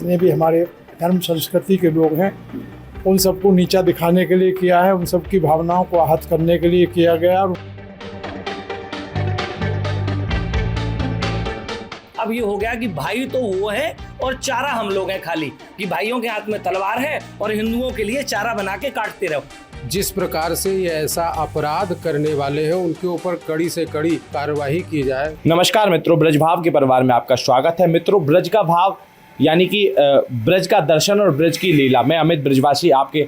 जितने भी हमारे धर्म संस्कृति के लोग हैं उन सबको नीचा दिखाने के लिए किया है, उन सब की भावनाओं को आहत करने के लिए किया गया। अब ये हो गया कि भाई तो वो है और चारा हम लोग हैं खाली, कि भाइयों के हाथ में तलवार है और हिंदुओं के लिए चारा बना के काटते रहो। जिस प्रकार से ये ऐसा अपराध करने वाले हैं उनके ऊपर कड़ी से कड़ी कार्रवाई की जाए। नमस्कार मित्रों, ब्रज भाव के परिवार में आपका स्वागत है। मित्रों, ब्रज का भाव यानी कि ब्रज का दर्शन और ब्रज की लीला। मैं अमित ब्रजवासी आपके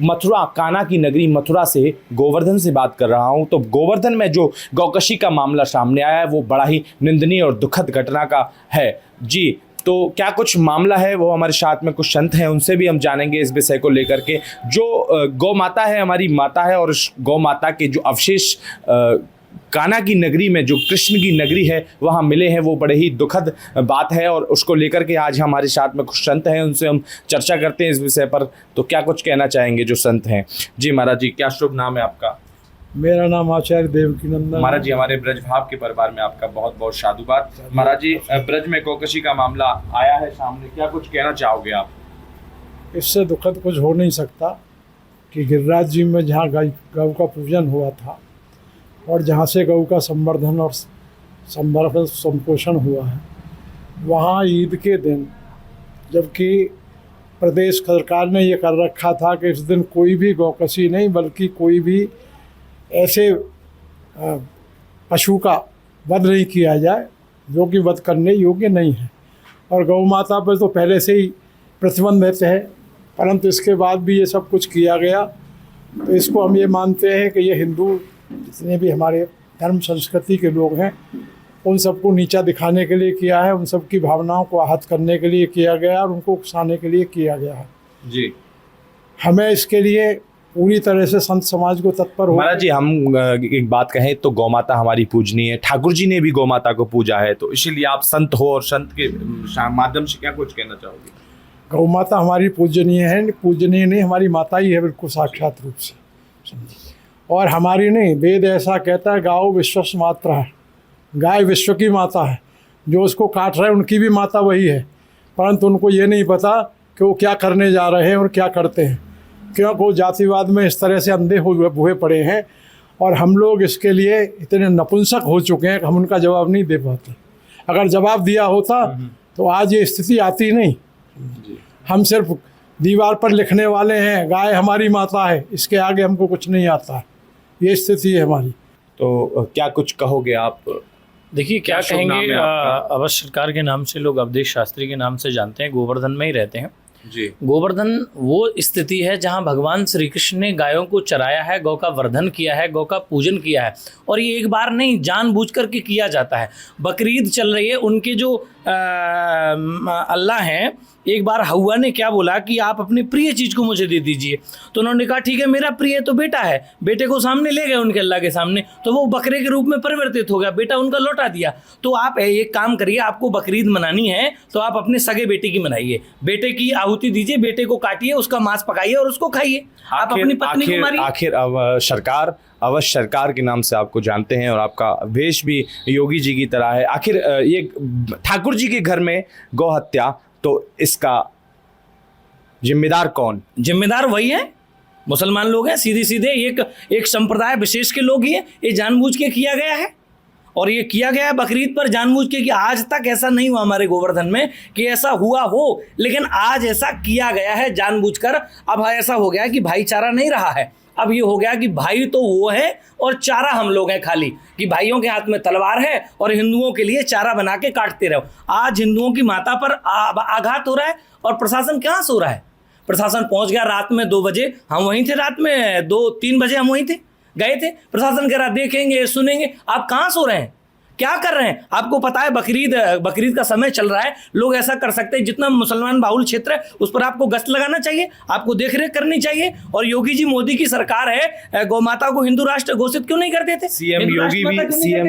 मथुरा, कान्हा की नगरी मथुरा से गोवर्धन से बात कर रहा हूं। तो गोवर्धन में जो गौकशी का मामला सामने आया है वो बड़ा ही निंदनीय और दुखद घटना का है जी। तो क्या कुछ मामला है, वो हमारे साथ में कुछ संत हैं, उनसे भी हम जानेंगे इस विषय को लेकर के। जो गौ माता है, हमारी माता है, और उस गौ माता के जो अवशेष कान्हा की नगरी में, जो कृष्ण की नगरी है, वहाँ मिले हैं, वो बड़े ही दुखद बात है। और उसको लेकर के आज हमारे साथ में कुछ संत हैं, उनसे हम चर्चा करते हैं इस विषय पर। तो क्या कुछ कहना चाहेंगे जो संत हैं? जी महाराज जी, क्या शुभ नाम है आपका? मेरा नाम आचार्य देवकीनंदन। महाराज जी, हमारे ब्रज भाव के परिवार में आपका बहुत बहुत साधुवाद। महाराज जी, ब्रज में गौकशी का मामला आया है सामने, क्या कुछ कहना चाहोगे आप? इससे दुखद कुछ हो नहीं सकता कि गिरिराज जी में जहाँ गौ का पूजन हुआ था और जहाँ से गौ का संवर्धन और संपोषण हुआ है, वहाँ ईद के दिन, जबकि प्रदेश सरकार ने ये कर रखा था कि इस दिन कोई भी गौकशी नहीं, बल्कि कोई भी ऐसे पशु का वध नहीं किया जाए जो कि वध करने योग्य नहीं है। और गौ माता पर तो पहले से ही प्रतिबंध रहते हैं, परंतु इसके बाद भी ये सब कुछ किया गया। तो इसको हम ये मानते हैं कि ये हिंदू जितने भी हमारे धर्म संस्कृति के लोग हैं उन सबको नीचा दिखाने के लिए किया है, उन सब की भावनाओं को आहत करने के लिए किया गया और उनको उकसाने के लिए किया गया है जी। हमें इसके लिए पूरी तरह से संत समाज को तत्पर हो। महाराज जी, हम एक बात कहें तो गौ माता हमारी पूजनीय है, ठाकुर जी ने भी गौ माता को पूजा है, तो इसीलिए आप संत हो और संत के माध्यम से क्या कुछ कहना चाहोगे? गौ माता हमारी पूजनीय है, पूजनीय नहीं, हमारी माता ही है बिल्कुल साक्षात रूप से। और हमारी नहीं, वेद ऐसा कहता है, गाओ विश्वस मात्रा है, गाय विश्व की माता है। जो उसको काट रहे हैं उनकी भी माता वही है, परंतु उनको ये नहीं पता कि वो क्या करने जा रहे हैं और क्या करते हैं, क्योंकि वो जातिवाद में इस तरह से अंधे हुए पड़े हैं। और हम लोग इसके लिए इतने नपुंसक हो चुके हैं कि हम उनका जवाब नहीं दे पाते। अगर जवाब दिया होता तो आज ये स्थिति आती नहीं। हम सिर्फ दीवार पर लिखने वाले हैं, गाय हमारी माता है, इसके आगे हमको कुछ नहीं आता है। ये स्थिति है हमारी। तो क्या कुछ कहोगे आप? देखिए, क्या कहेंगे, अवश्य सरकार के नाम से लोग अवधेश शास्त्री के नाम से जानते हैं, गोवर्धन में ही रहते हैं जी। गोवर्धन वो स्थिति है जहां भगवान श्री कृष्ण ने गायों को चराया है, गौ का वर्धन किया है, गौ का पूजन किया है। और ये एक बार नहीं, जानबूझ कर के किया जाता है। बकरीद चल रही है, उनके जो अल्लाह हैं, एक बार हव्वा ने क्या बोला कि आप अपनी प्रिय चीज़ को मुझे दे दीजिए। तो उन्होंने कहा ठीक है, मेरा प्रिय तो बेटा है। बेटे को सामने ले गए उनके अल्लाह के सामने, तो वो बकरे के रूप में परिवर्तित हो गया, बेटा उनका लौटा दिया। तो आप एक काम करिए, आपको बकरीद मनानी है तो आप अपने सगे बेटे की मनाइए, बेटे की आहुति दीजिए, बेटे को काटिए, उसका मांस पकाइए और उसको खाइए। आप अपनी पत्नी को मारिए। आखिर सरकार, अवश्य सरकार के नाम से आपको जानते हैं और आपका वेश भी योगी जी की तरह है। आखिर ये ठाकुर जी के घर में गौ हत्या, तो इसका जिम्मेदार कौन? जिम्मेदार वही है, मुसलमान लोग हैं, सीधे सीधे एक संप्रदाय विशेष के लोग ही हैं। ये जानबूझ के किया गया है और ये किया गया है बकरीद पर जानबूझ के। कि आज तक ऐसा नहीं हुआ हमारे गोवर्धन में कि ऐसा हुआ हो, लेकिन आज ऐसा किया गया है जानबूझकर। अब ऐसा हो गया कि भाईचारा नहीं रहा है। अब ये हो गया कि भाई तो वो है और चारा हम लोग हैं खाली, कि भाइयों के हाथ में तलवार है और हिंदुओं के लिए चारा बना के काटते रहो। आज हिंदुओं की माता पर आघात हो रहा है और प्रशासन कहाँ सो रहा है? प्रशासन पहुंच गया रात में 2 बजे, हम वहीं थे, रात में 2-3 बजे हम वहीं थे, गए थे। प्रशासन कह रहा देखेंगे सुनेंगे, आप कहाँ सो रहे हैं, क्या कर रहे हैं? आपको पता है बकरीद का समय चल रहा है, लोग ऐसा कर सकते हैं, जितना मुसलमान बाहुल क्षेत्र है उस पर आपको गश्त लगाना चाहिए, आपको देखरेख करनी चाहिए। और योगी जी, मोदी की सरकार है, गौ माता को हिंदू राष्ट्र घोषित क्यों नहीं कर देते? सीएम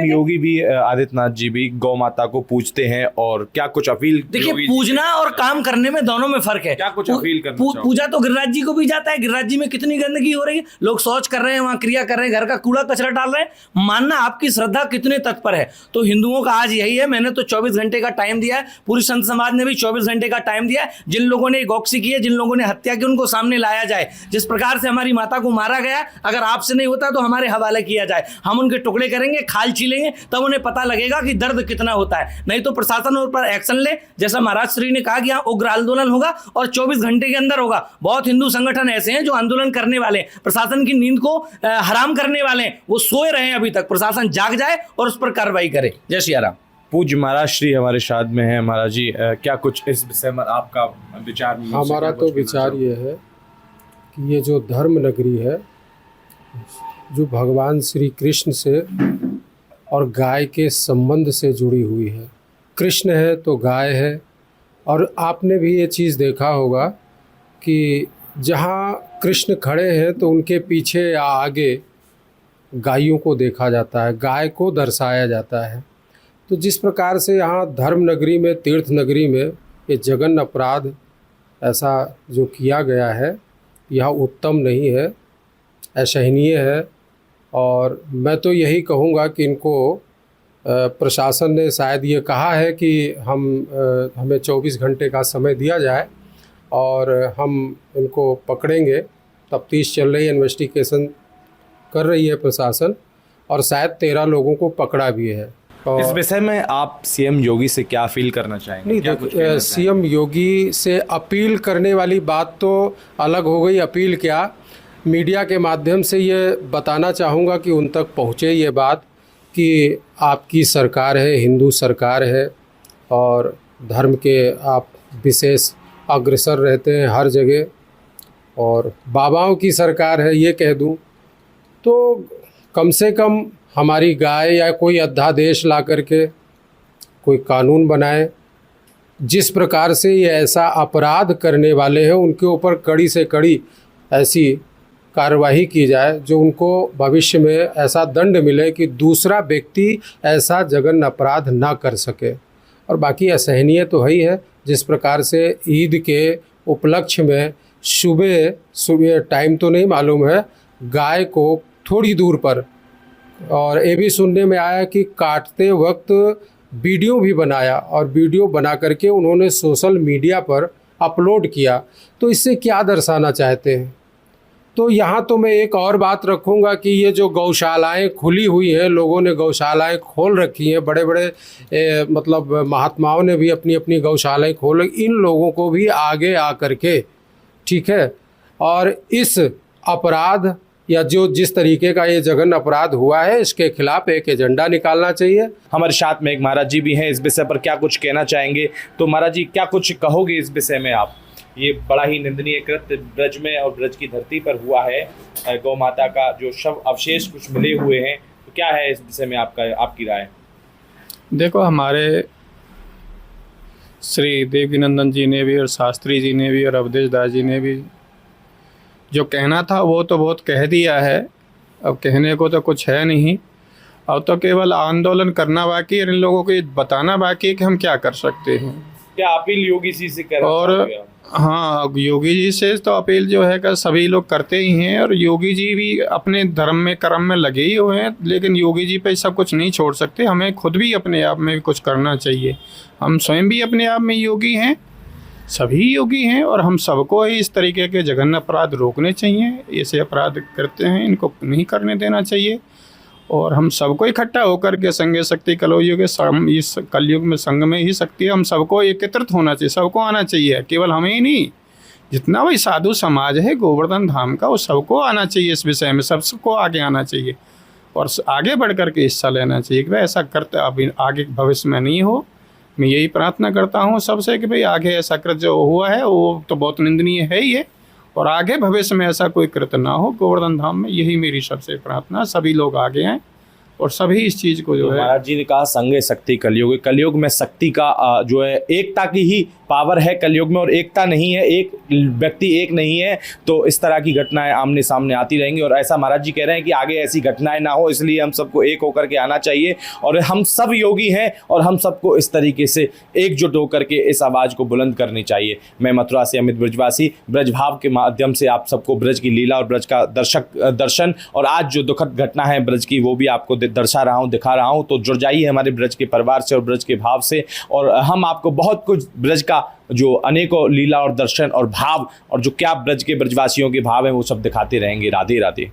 योगी भी आदित्यनाथ जी भी गौ माता को पूजते हैं। और क्या कुछ अपील? देखिए, पूजना और काम करने में दोनों में फर्क है। क्या कुछ अपील करना? पूजा तो गिरिराज जी को भी जाता है। गिरिराज जी में कितनी गंदगी हो रही है, लोग शौच कर रहे हैं, वहां क्रिया कर रहे हैं, घर का कूड़ा कचरा डाल रहे हैं। मानना आपकी श्रद्धा कितने तत्पर है। तो हिंदुओं का आज यही है। मैंने तो 24 घंटे का टाइम दिया है, पूरी संत समाज ने भी 24 घंटे का टाइम दिया है। जिन लोगों ने गौकसी की है, जिन लोगों ने हत्या की, उनको सामने लाया जाए। जिस प्रकार से हमारी माता को मारा गया, अगर आपसे नहीं होता तो हमारे हवाले किया जाए। हम उनके टुकड़े करेंगे, खाल छीलेंगे, तब उन्हें पता लगेगा कि दर्द कितना होता है। नहीं तो प्रशासन उन पर एक्शन ले, जैसा महाराज श्री ने कहा कि यहाँ उग्र आंदोलन होगा और 24 घंटे के अंदर होगा। बहुत हिंदू संगठन ऐसे हैं जो आंदोलन करने वाले हैं, प्रशासन की नींद को हराम करने वाले हैं। वो सोए रहे हैं अभी तक, प्रशासन जाग जाए और उस पर कार्रवाई करे। जय सिया राम। पूज्य महाराज श्री हमारे साथ में है। महाराज जी, क्या कुछ इस विषय में आपका विचार? हमारा तो विचार ये है कि ये जो धर्म नगरी है, जो भगवान श्री कृष्ण से और गाय के संबंध से जुड़ी हुई है। कृष्ण है तो गाय है। और आपने भी ये चीज़ देखा होगा कि जहाँ कृष्ण खड़े हैं तो उनके पीछे या आगे गायों को देखा जाता है, गाय को दर्शाया जाता है। तो जिस प्रकार से यहाँ धर्म नगरी में, तीर्थ नगरी में ये जघन्य अपराध ऐसा जो किया गया है, यह उत्तम नहीं है, असहनीय है। और मैं तो यही कहूँगा कि इनको प्रशासन ने शायद ये कहा है कि हमें 24 घंटे का समय दिया जाए और हम इनको पकड़ेंगे। तफ्तीश चल रही है, इन्वेस्टिगेशन कर रही है प्रशासन, और शायद 13 लोगों को पकड़ा भी है। इस विषय में आप सीएम योगी से क्या अपील करना चाहेंगे? नहीं, देखो, सीएम योगी से अपील करने वाली बात तो अलग हो गई। अपील क्या, मीडिया के माध्यम से ये बताना चाहूँगा कि उन तक पहुँचे ये बात कि आपकी सरकार है, हिंदू सरकार है, और धर्म के आप विशेष अग्रसर रहते हैं हर जगह, और बाबाओं की सरकार है ये कह दूं तो कम से कम हमारी गाय या कोई अध्यादेश ला करके कोई कानून बनाए। जिस प्रकार से ये ऐसा अपराध करने वाले हैं उनके ऊपर कड़ी से कड़ी ऐसी कार्रवाई की जाए जो उनको भविष्य में ऐसा दंड मिले कि दूसरा व्यक्ति ऐसा जघन्य अपराध ना कर सके। और बाकी असहनीय तो है ही है। जिस प्रकार से ईद के उपलक्ष्य में सुबह टाइम तो नहीं मालूम है, गाय को थोड़ी दूर पर, और ये भी सुनने में आया कि काटते वक्त वीडियो भी बनाया और वीडियो बना करके उन्होंने सोशल मीडिया पर अपलोड किया। तो इससे क्या दर्शाना चाहते हैं? तो यहाँ तो मैं एक और बात रखूँगा कि ये जो गौशालाएं खुली हुई हैं, लोगों ने गौशालाएं खोल रखी हैं, बड़े बड़े मतलब महात्माओं ने भी अपनी अपनी गौशालाएं खोल, इन लोगों को भी आगे आ कर के, ठीक है, और इस अपराध या जो जिस तरीके का ये जघन्य अपराध हुआ है इसके खिलाफ एक एजेंडा निकालना चाहिए। हमारे साथ में एक महाराज जी भी हैं, इस विषय पर क्या कुछ कहना चाहेंगे? तो महाराज जी, क्या कुछ कहोगे इस विषय में आप? ये बड़ा ही निंदनीय कृत्य ब्रज में और ब्रज की धरती पर हुआ है। गौ माता का जो शव अवशेष कुछ मिले हुए हैं, तो क्या है इस विषय में आपकी राय? देखो, हमारे श्री देवीनंदन जी ने भी और शास्त्री जी ने भी और अवधेश दास जी ने भी जो कहना था वो तो बहुत कह दिया है। अब कहने को तो कुछ है नहीं, अब तो केवल आंदोलन करना बाकी है, इन लोगों को बताना बाकी है कि हम क्या कर सकते हैं। क्या अपील योगी जी से कर? और हाँ, योगी जी से तो अपील जो है कि सभी लोग करते ही हैं, और योगी जी भी अपने धर्म में कर्म में लगे ही हुए हैं, लेकिन योगी जी पे सब कुछ नहीं छोड़ सकते। हमें खुद भी अपने आप में कुछ करना चाहिए। हम स्वयं भी अपने आप में योगी हैं, सभी योगी हैं, और हम सबको ही इस तरीके के जघन्य अपराध रोकने चाहिए। ऐसे अपराध करते हैं, इनको नहीं करने देना चाहिए। और हम सबको इकट्ठा होकर के संगे शक्ति कलयुग के इस कलयुग में संग में ही शक्ति है। हम सबको एकत्रित होना चाहिए, सबको आना चाहिए, केवल हमें ही नहीं। जितना भी साधु समाज है गोवर्धन धाम का, वो सबको आना चाहिए इस विषय में, सबको आगे आना चाहिए और आगे बढ़ कर के हिस्सा लेना चाहिए कि भाई ऐसा करते अभी आगे भविष्य में नहीं हो। मैं यही प्रार्थना करता हूँ सबसे कि भाई आगे ऐसा कृत्य जो हुआ है वो तो बहुत निंदनीय है ही है, और आगे भविष्य में ऐसा कोई कृत्य ना हो गोवर्धन धाम में। यही मेरी सबसे प्रार्थना। सभी लोग आगे आएँ और सभी इस चीज़ को जो है, महाराज जी ने कहा संगे शक्ति कलयुग, कलयुग में शक्ति का जो है एकता की ही पावर है कलयुग में, और एकता नहीं है, एक व्यक्ति एक नहीं है, तो इस तरह की घटनाएं आमने सामने आती रहेंगी। और ऐसा महाराज जी कह रहे हैं कि आगे ऐसी घटनाएं ना हो, इसलिए हम सबको एक होकर के आना चाहिए। और हम सब योगी हैं और हम सबको इस तरीके से एकजुट होकर के इस आवाज़ को बुलंद करनी चाहिए। मैं मथुरा से अमित ब्रजवासी, ब्रज भाव के माध्यम से आप सबको ब्रज की लीला और ब्रज का दर्शन और आज जो दुखद घटना है ब्रज की, वो भी आपको दर्शा रहा हूँ, दिखा रहा हूँ। तो जुड़ जाइए हमारे ब्रज के परिवार से और ब्रज के भाव से, और हम आपको बहुत कुछ ब्रज का जो अनेकों लीला और दर्शन और भाव और जो क्या ब्रज के ब्रजवासियों के भाव हैं वो सब दिखाते रहेंगे। राधे राधे।